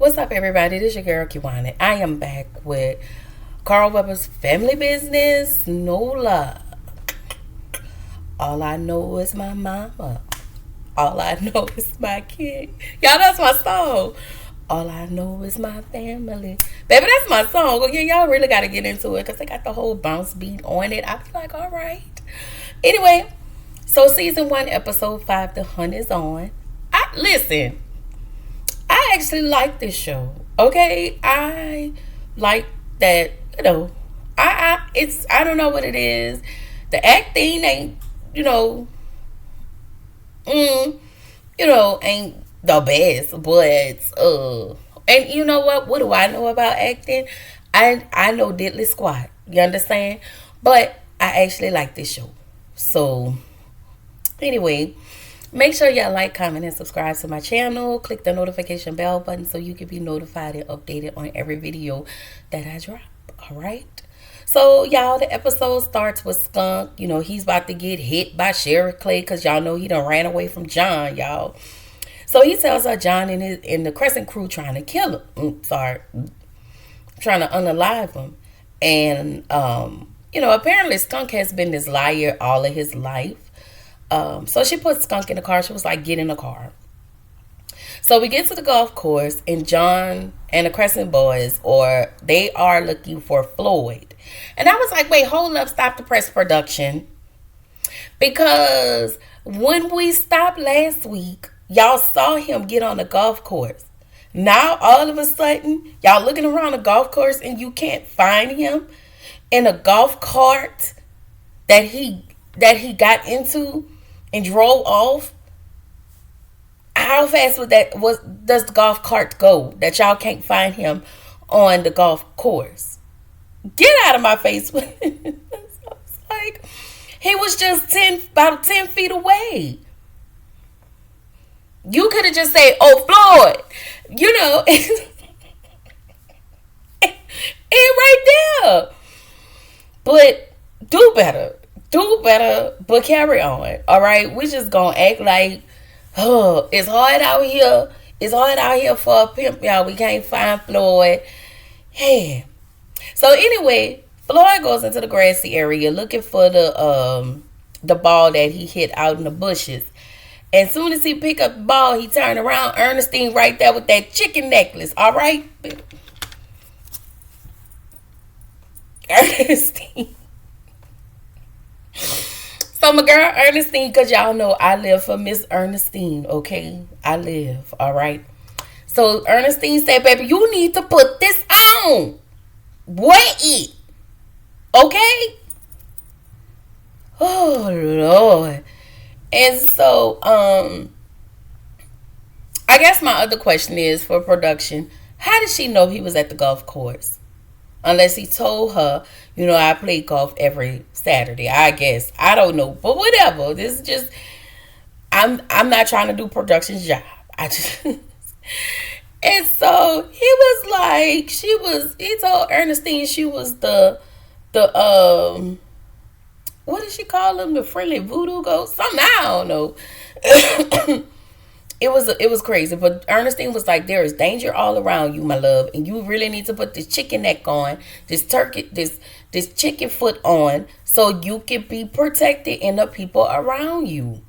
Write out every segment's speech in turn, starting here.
What's up, everybody? This is your girl, Kiwana. I am back with Carl Weber's Family Business. No love. All I know is my mama. All I know is my kid. Y'all, that's my song. All I know is my family. Baby, that's my song. Again, y'all really got to get into it because they got the whole bounce beat on it. I be like, all right. Anyway, so season 1, episode 5, The Hunt is on. Listen. I actually like this show. Okay, I like that. I don't know what it is. The acting ain't ain't the best, but and you know what? What do I know about acting? I know diddly squat. You understand? But I actually like this show. So anyway. Make sure y'all like, comment, and subscribe to my channel. Click the notification bell button so you can be notified and updated on every video that I drop. Alright? So, y'all, the episode starts with Skunk. You know, he's about to get hit by Sheriff Clay because y'all know he done ran away from John, y'all. So, he tells her John and the Crescent crew trying to kill him. Trying to unalive him. And, apparently Skunk has been this liar all of his life. So she put Skunk in the car. She was like, get in the car. So we get to the golf course, and John and the Crescent boys, they are looking for Floyd. And I was like, wait, hold up, stop the press production. Because when we stopped last week, y'all saw him get on the golf course. Now, all of a sudden, y'all looking around the golf course and you can't find him in a golf cart that he got into and drove off. How fast does the golf cart go that y'all can't find him on the golf course? Get out of my face. It's like he was just about 10 feet away. You could have just said, oh, Floyd, and right there. But do better, but carry on. All right, we just gonna act like, it's hard out here. It's hard out here for a pimp, y'all. We can't find Floyd. Yeah. So anyway, Floyd goes into the grassy area looking for the ball that he hit out in the bushes. And soon as he pick up the ball, he turned around. Ernestine right there with that chicken necklace. All right, Ernestine. So my girl Ernestine, because y'all know I live for Miss Ernestine, okay? I live, all right? So Ernestine said, baby, you need to put this on. Wear it. Okay? Oh, Lord. And so, I guess my other question is for production, how did she know he was at the golf course? Unless he told her, I play golf every Saturday. I guess. I don't know. But whatever. This is just, I'm not trying to do production's job. And so he was like, he told Ernestine she was the what did she call him? The friendly voodoo ghost? Something, I don't know. It was crazy, but Ernestine was like, there is danger all around you, my love, and you really need to put this chicken neck on, this chicken foot on, so you can be protected and the people around you.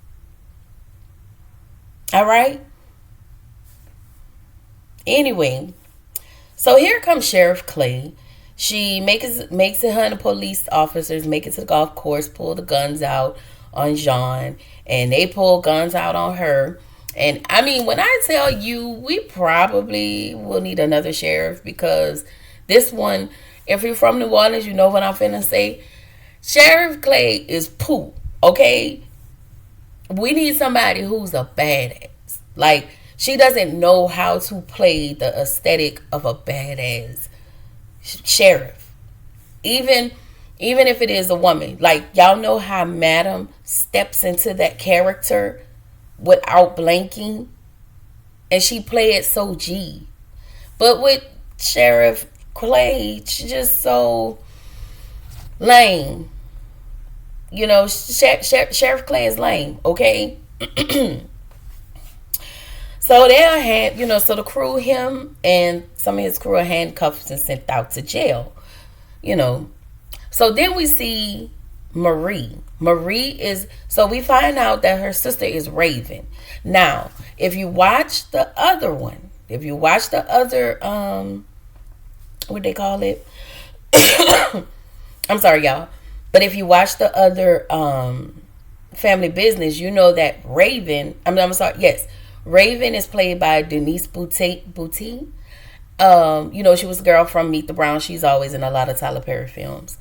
All right? Anyway, so here comes Sheriff Clay. She makes it her and the police officers make it to the golf course, pull the guns out on Jean, and they pull guns out on her. And I mean, when I tell you, we probably will need another sheriff because this one, if you're from New Orleans, you know what I'm finna say. Sheriff Clay is poo, okay? We need somebody who's a badass. Like, she doesn't know how to play the aesthetic of a badass sheriff. Even if it is a woman. Like, y'all know how Madam steps into that character without blinking, and she played so G. But with Sheriff Clay, she's just so lame. Sheriff Clay is lame, okay? So they'll hand, so the crew, him and some of his crew are handcuffed and sent out to jail, you know. So then we see Marie. Marie is, so we find out that her sister is Raven. Now, if you watch the other one, if you watch the other, what they call it? I'm sorry, y'all. But if you watch the other Family Business, you know that Raven, I'm sorry, yes, Raven is played by Denise Boutte. She was a girl from Meet the Browns. She's always in a lot of Tyler Perry films.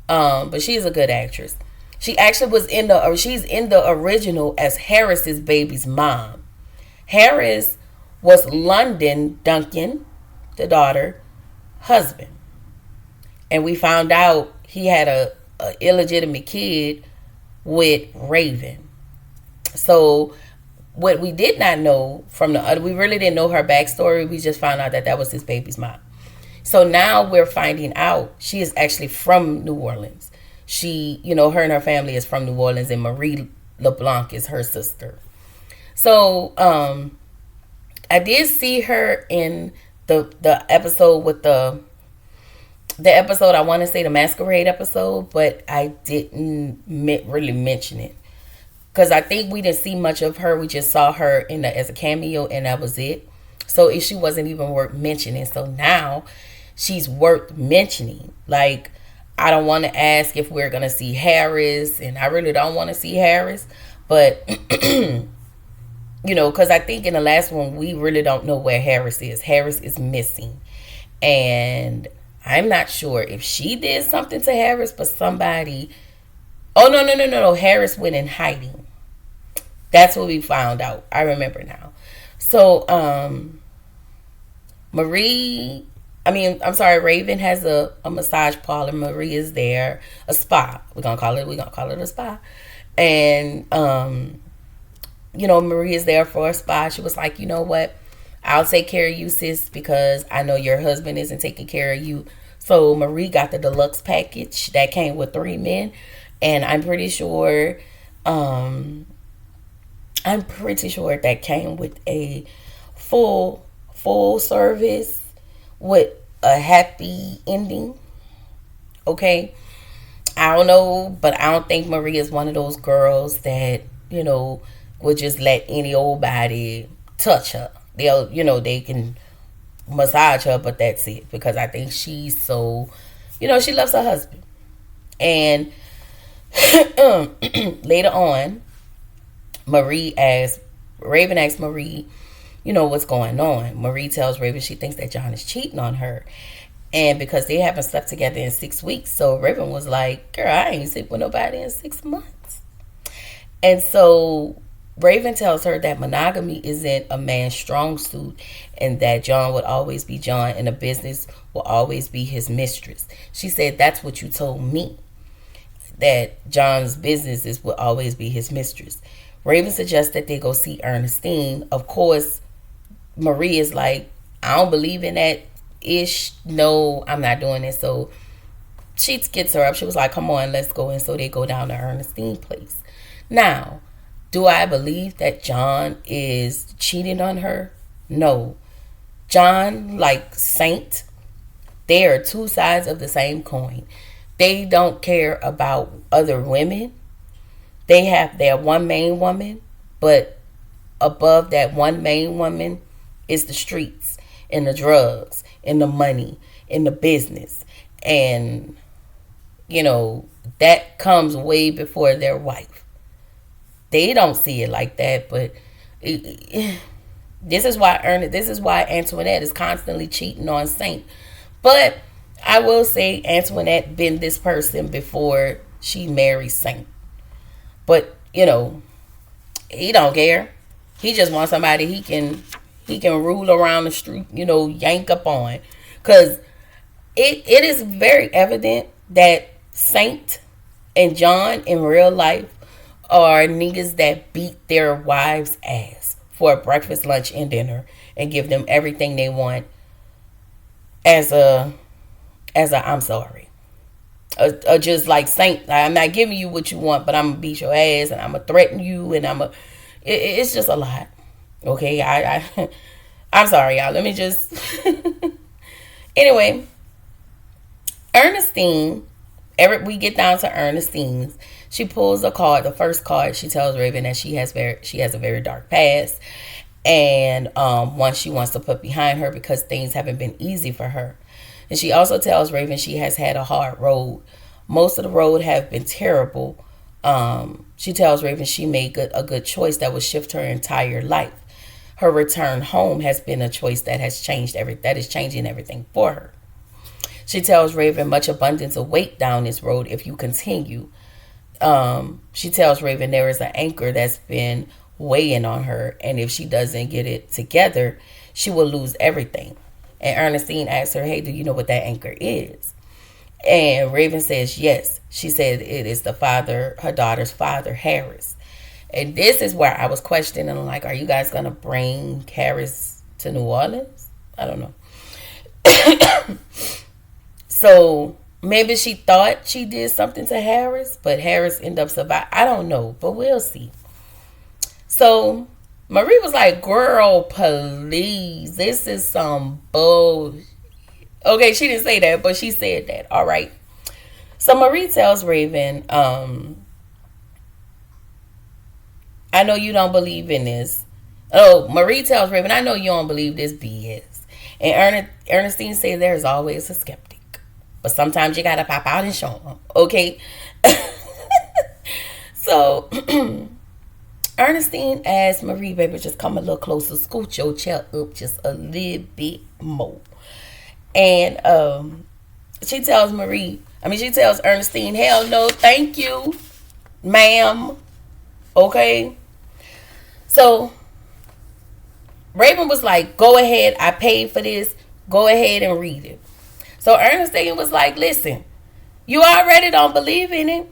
But she's a good actress. She actually she's in the original as Harris's baby's mom. Harris was London Duncan, the daughter, husband. And we found out he had a illegitimate kid with Raven. So what we did not know from the other, we really didn't know her backstory. We just found out that that was his baby's mom. So now we're finding out she is actually from New Orleans. She, her and her family is from New Orleans, and Marie LeBlanc is her sister. So I did see her in the episode with the episode, I want to say the Masquerade episode, but I didn't really mention it. Because I think we didn't see much of her. We just saw her as a cameo, and that was it. So she wasn't even worth mentioning. So now she's worth mentioning. Like, I don't want to ask if we're going to see Harris, and I really don't want to see Harris. But, because I think in the last one, we really don't know where Harris is. Harris is missing. And I'm not sure if she did something to Harris, but somebody... Oh, no. Harris went in hiding. That's what we found out. I remember now. So, Raven has a massage parlor. Marie is there. A spa. We're gonna call it a spa. And Marie is there for a spa. She was like, you know what? I'll take care of you, sis, because I know your husband isn't taking care of you. So Marie got the deluxe package that came with 3 men. And I'm pretty sure that came with a full service with a happy ending. Okay. I don't know, but I don't think Marie is one of those girls that, would just let any old body touch her. They can massage her, but that's it. Because I think she's so, she loves her husband. And later on, Raven asks Marie, what's going on. Marie tells Raven she thinks that John is cheating on her. And because they haven't slept together in 6 weeks, so Raven was like, girl, I ain't sleep with nobody in 6 months. And so Raven tells her that monogamy isn't a man's strong suit, and that John would always be John, and a business will always be his mistress. She said, that's what you told me, that John's businesses will always be his mistress. Raven suggests that they go see Ernestine. Of course, Marie is like, I don't believe in that ish. No, I'm not doing it. So she gets her up. She was like, come on, let's go. And so they go down to Ernestine's place. Now, do I believe that John is cheating on her? No. John, like Saint, they are 2 sides of the same coin. They don't care about other women. They have their one main woman, but above that one main woman is the streets and the drugs and the money and the business. And, that comes way before their wife. They don't see it like that, but this is why Antoinette is constantly cheating on Saint. But I will say Antoinette been this person before she married Saint. But, he don't care. He just wants somebody he can rule around the street, yank up on. Because it is very evident that Saint and John in real life are niggas that beat their wives' ass for breakfast, lunch, and dinner, and give them everything they want as a I'm sorry. Just like Saint, I'm not giving you what you want, but I'm gonna beat your ass, and I'm gonna threaten you, and it's just a lot. Okay, I'm sorry, y'all. Let me just. Anyway, Ernestine. We get down to Ernestine. She pulls a card. The first card, she tells Raven that she has a very dark past, and one she wants to put behind her because things haven't been easy for her. And she also tells Raven she has had a hard road. Most of the road have been terrible. She tells Raven she made a good choice that will shift her entire life. Her return home has been a choice that that is changing everything for her. She tells Raven much abundance await down this road if you continue. She tells Raven there is an anchor that's been weighing on her, and if she doesn't get it together, she will lose everything. And Ernestine asks her, hey, do you know what that anchor is? And Raven says yes. She said it is her daughter's father, Harris. And this is where I was questioning, like, are you guys going to bring Harris to New Orleans? I don't know. So maybe she thought she did something to Harris, but Harris ended up surviving. I don't know, but we'll see. So Marie was like, girl, please, this is some bullshit. Okay, she didn't say that, but she said that. All right. So Marie tells Raven, I know you don't believe in this. Oh, Marie tells Raven, I know you don't believe this BS. And Ernestine says there's always a skeptic. But sometimes you got to pop out and show them. Okay? So, Ernestine asks Marie, baby, just come a little closer. Scoot your chair up just a little bit more. And she tells Ernestine, hell no, thank you, ma'am. Okay? So, Raven was like, go ahead, I paid for this. Go ahead and read it. So Ernestine was like, listen, you already don't believe in it.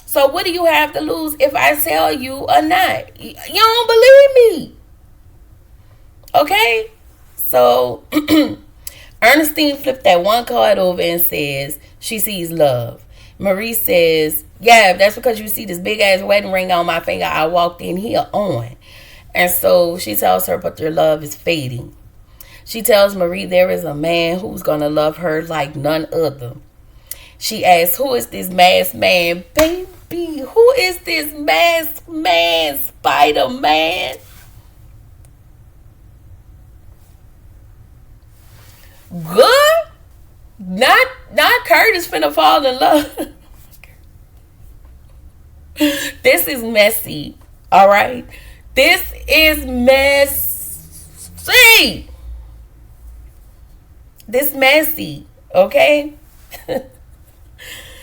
So what do you have to lose if I tell you or not? You don't believe me. Okay? So Ernestine flipped that one card over and says she sees love. Marie says, yeah, that's because you see this big ass wedding ring on my finger I walked in here on. And so she tells her, but your love is fading. She tells Marie there is a man who's going to love her like none other. She asks, who is this masked man? Baby, who is this masked man, Spider-Man? Good? Not Curtis finna fall in love. This is messy. All right? This is messy. This messy, okay?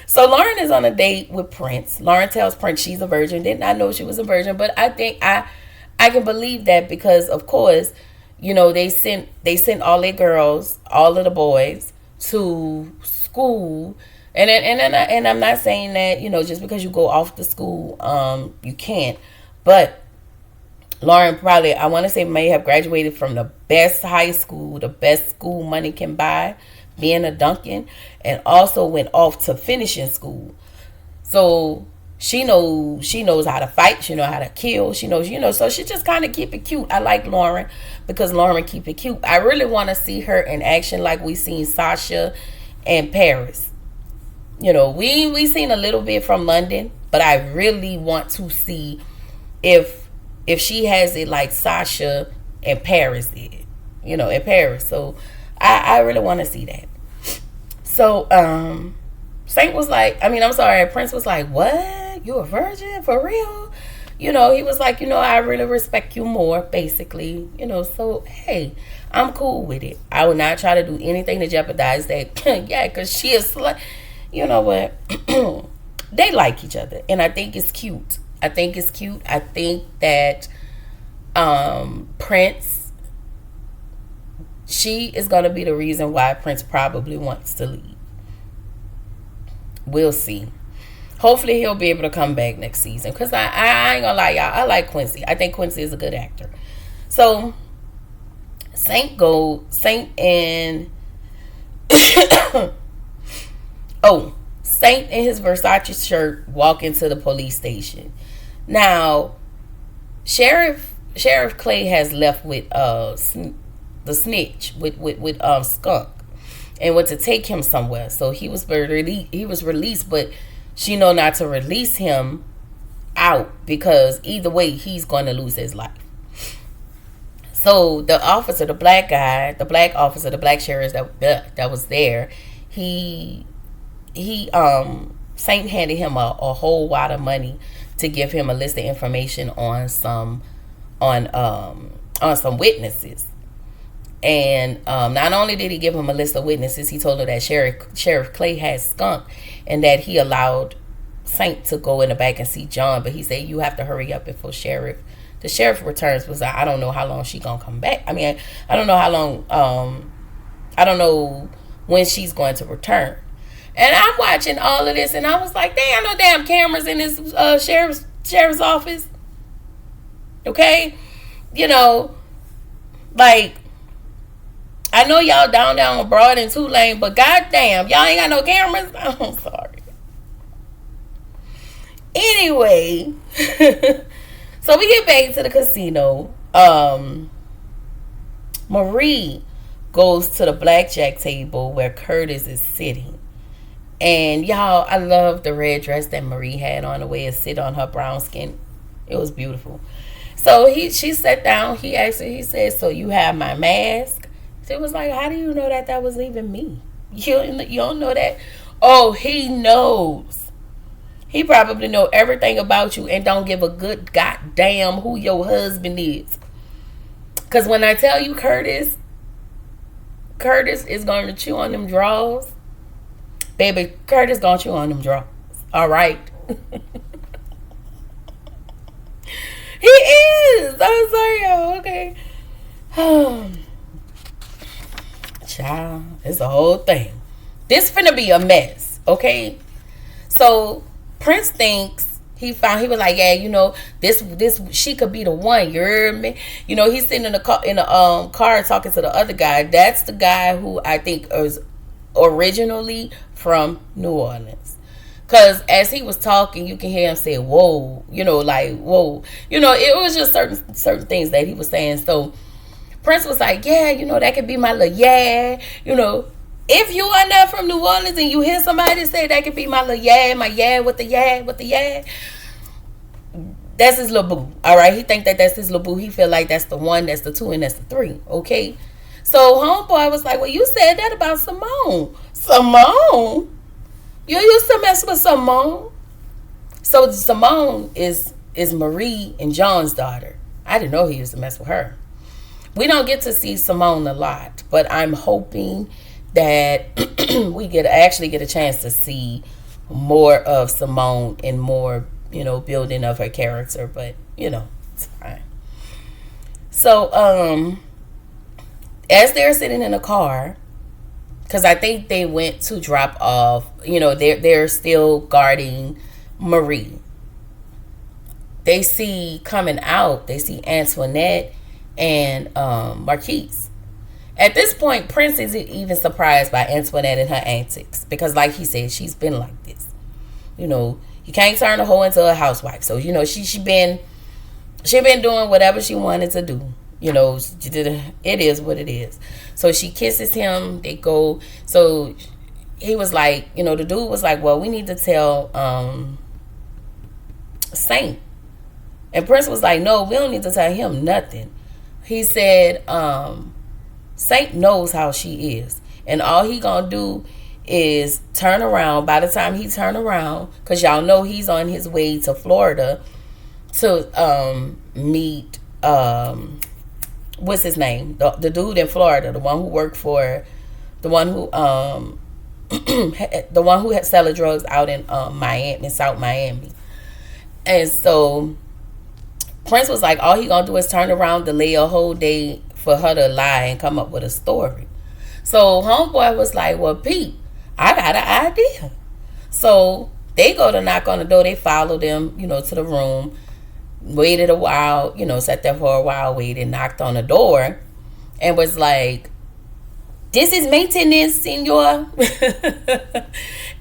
So Lauren is on a date with Prince. Lauren tells Prince she's a virgin. Did not know she was a virgin, but I think I can believe that because of course, you know, they sent all their girls, all of the boys to school. And I'm not saying that, you know, just because you go off to school, you can't. But Lauren probably, I want to say, may have graduated from the best high school, the best school money can buy, being a Duncan, and also went off to finishing school. So she knows how to fight, she knows how to kill, she knows, so she just kind of keep it cute. I like Lauren because Lauren keep it cute. I really want to see her in action like we seen Sasha and Paris. You know, we seen a little bit from London, but I really want to see if she has it like Sasha and Paris did, you know, in Paris. So I really want to see that. So Prince was like, what? You a virgin? For real? You know, he was like, you know, I really respect you more, basically. You know, so, hey, I'm cool with it. I would not try to do anything to jeopardize that. Yeah, because she is, you know what? They like each other. And I think it's cute. I think that Prince, she is going to be the reason why Prince probably wants to leave. We'll see. Hopefully he'll be able to come back next season. Because I ain't going to lie, y'all. I like Quincy. I think Quincy is a good actor. So, Saint and... Saint in his Versace shirt walk into the police station. Now, Sheriff Sheriff Clay has left with the snitch with Skunk, and went to take him somewhere. So he was released, but she know not to release him out because either way he's going to lose his life. So the officer, the black guy, the black officer, the black sheriff that was there, he Saint handed him a whole wad of money to give him a list of information on some witnesses. And not only did he give him a list of witnesses, he told him that Sheriff Clay had Skunk, and that he allowed Saint to go in the back and see John. But he said, you have to hurry up before the sheriff returns, because I don't know how long she's gonna come back. I mean, I don't know how long. I don't know when she's going to return. And I'm watching all of this, and I was like, "There ain't no damn cameras in this sheriff's office." Okay, like, I know y'all down Broad and Tulane, but goddamn, y'all ain't got no cameras. I'm sorry. Anyway. So we get back to the casino. Marie goes to the blackjack table where Curtis is sitting. And y'all, I love the red dress that Marie had on, the way it sit on her brown skin. It was beautiful. So she sat down. He asked her, he said, so you have my mask? She was like, how do you know that was even me? You don't know that? Oh, he knows. He probably know everything about you and don't give a good goddamn who your husband is. Because when I tell you Curtis is going to chew on them draws. Baby, Curtis going to chew on them draws. All right? He is. I'm sorry, okay. Child, it's a whole thing. This finna be a mess, okay? So Prince thinks he was like, yeah, this she could be the one. You heard me? He's sitting in the car talking to the other guy. That's the guy who I think is originally from New Orleans. Cause as he was talking, you can hear him say, "Whoa," like whoa. It was just certain things that he was saying. So Prince was like, yeah, that could be my little If you are not from New Orleans and you hear somebody say that could be my little my with the that's his little boo. All right, he think that's his little boo. He feel like that's the one, that's the two, and that's the three. Okay, so homeboy was like, well, you said that about Simone. Simone, you used to mess with Simone. So Simone is Marie and John's daughter. I didn't know he used to mess with her. We don't get to see Simone a lot, but I'm hoping that we actually get a chance to see more of Simone and more, building of her character. But it's fine. So as they're sitting in the car, because I think they went to drop off, they're still guarding Marie. They see coming out, they see Antoinette and Marquise. At this point, Prince isn't even surprised by Antoinette and her antics, because like he said, she's been like this. You can't turn a hoe into a housewife. So she been doing whatever she wanted to do. It is what it is. So she kisses him. They go. So he was like, the dude was like, well, we need to tell Saint. And Prince was like, no, we don't need to tell him nothing. He said, Saint knows how she is, and all he gonna do is turn around. By the time he turn around, because y'all know he's on his way to Florida to meet what's his name, the dude in Florida, the one who worked for the one who the one who had selling drugs out in Miami, South Miami. And so Prince was like, all he gonna do is turn around, delay a whole day for her to lie and come up with a story. So homeboy was like, well, Pete, I got an idea. So they go to knock on the door. They follow them, to the room. Waited a while, sat there for a while, waited, knocked on the door, and was like, this is maintenance, senor.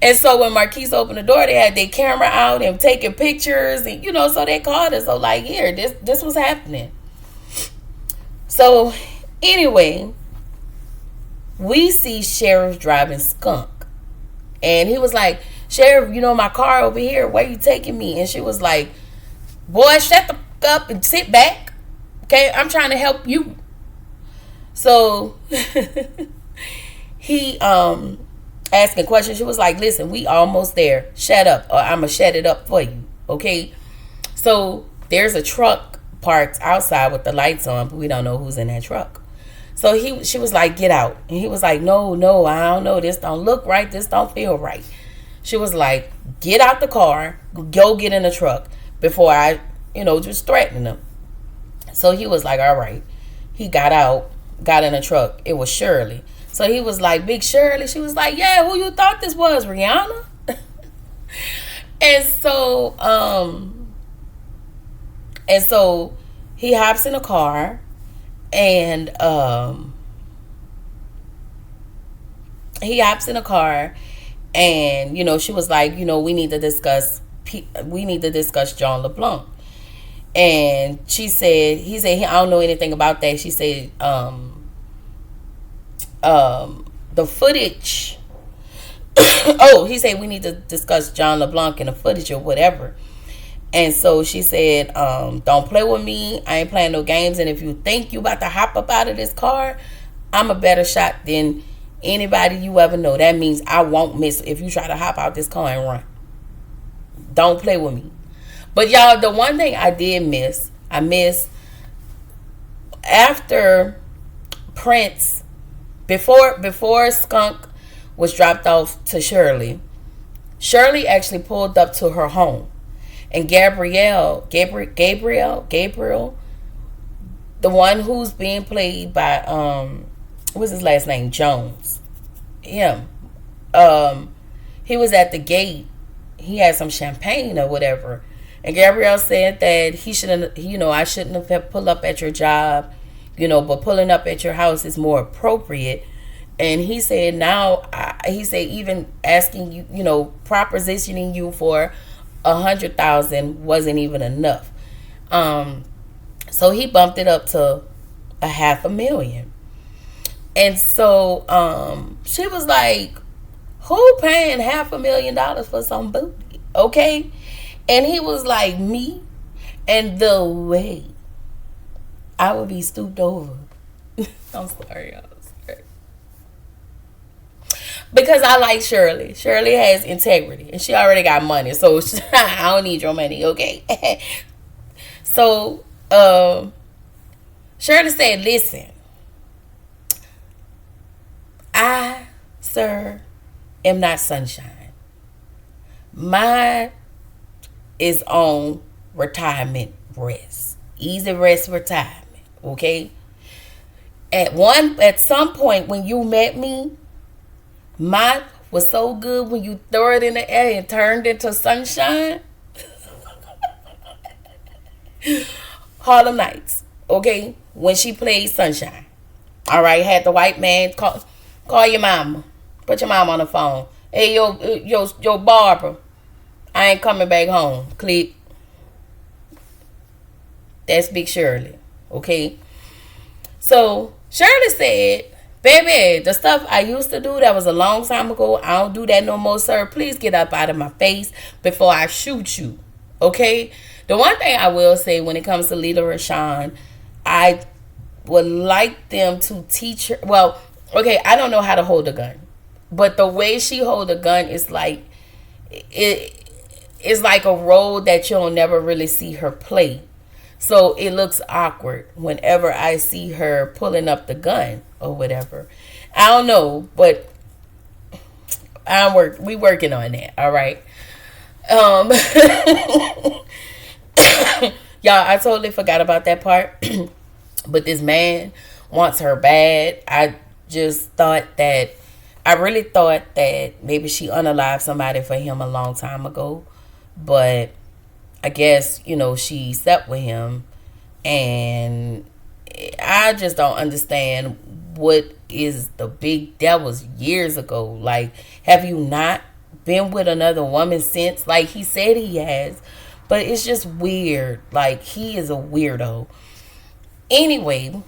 And so when Marquise opened the door, they had their camera out and taking pictures, and so they called us. So like, here, this was happening. So anyway, we see Sheriff driving skunk. And he was like, Sheriff, my car over here. Where you taking me? And she was like, boy, shut the fuck up and sit back. Okay, I'm trying to help you. So he asking questions. She was like, listen, we almost there. Shut up or I'm going to shut it up for you. Okay. So there's a truck parked outside with the lights on, but we don't know who's in that truck. So she was like, get out. And he was like, no, I don't know. This don't look right. This don't feel right. She was like, get out the car. Go get in the truck before I, just threatening him. So he was like, all right. He got out, got in the truck. It was Shirley. So he was like, Big Shirley. She was like, yeah, who you thought this was, Rihanna? And so he hops in a car. And she was like, we need to discuss John LeBlanc. And he said, I don't know anything about that. She said, the footage. He said we need to discuss John LeBlanc and the footage or whatever. And so she said, don't play with me. I ain't playing no games. And if you think you about to hop up out of this car, I'm a better shot than anybody you ever know. That means I won't miss if you try to hop out this car and run. Don't play with me. But y'all, the one thing I did miss, after Prince, before Skunk was dropped off to Shirley actually pulled up to her home. And Gabriel, the one who's being played by what's his last name? Jones. Him. He was at the gate. He had some champagne or whatever. And Gabriel said that he shouldn't, I shouldn't have pulled up at your job, but pulling up at your house is more appropriate. And he said even asking you, propositioning you for 100,000 wasn't even enough. So he bumped it up to $500,000. And so she was like, who paying $500,000 for some booty? Okay. And he was like, me. And the way I would be stooped over. I'm sorry, y'all. Because I like Shirley. Shirley has integrity. And she already got money. So I don't need your money, okay? So Shirley said, listen. I, sir, am not Sunshine. Mine is on retirement rest. Easy rest retirement, okay? At some point when you met me, mine was so good when you throw it in the air and turned into sunshine. Harlem Nights, okay? When she played Sunshine. All right, had the white man call your mama. Put your mama on the phone. Hey, yo, Barbara. I ain't coming back home. Click. That's Big Shirley, okay? So Shirley said, baby, the stuff I used to do, that was a long time ago. I don't do that no more, sir. Please get up out of my face before I shoot you. Okay? The one thing I will say when it comes to Lila Rashawn, I would like them to teach her. Well, okay, I don't know how to hold a gun. But the way she hold a gun is like, it's like a role that you'll never really see her play. So it looks awkward whenever I see her pulling up the gun or whatever. I don't know, but we working on that, all right? Y'all, I totally forgot about that part. But this man wants her bad. I really thought that maybe she unalived somebody for him a long time ago. But I guess, she slept with him. And I just don't understand what is the big, that was years ago. Like, have you not been with another woman since? Like, he said he has. But it's just weird. Like, he is a weirdo. Anyway,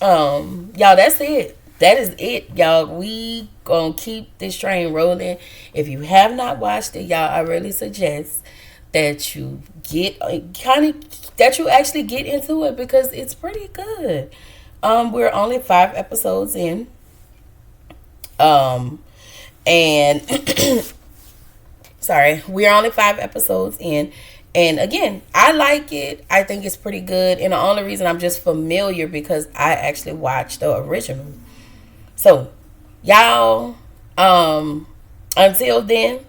Y'all, that's it. That is it, y'all. We gonna keep this train rolling. If you have not watched it, y'all, I really suggest that you get that you actually get into it because it's pretty good. We're only 5 episodes in. Um, and sorry, we're only 5 episodes in. And again, I like it. I think it's pretty good. And the only reason I'm just familiar because I actually watched the original. So, y'all, until then,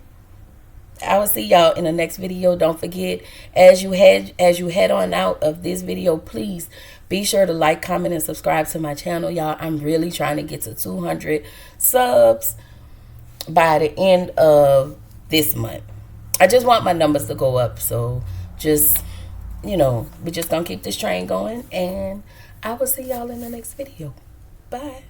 I will see y'all in the next video. Don't forget, as you head on out of this video, please be sure to like, comment, and subscribe to my channel, y'all. I'm really trying to get to 200 subs by the end of this month. I just want my numbers to go up. So just, we're just gonna keep this train going, and I will see y'all in the next video. Bye.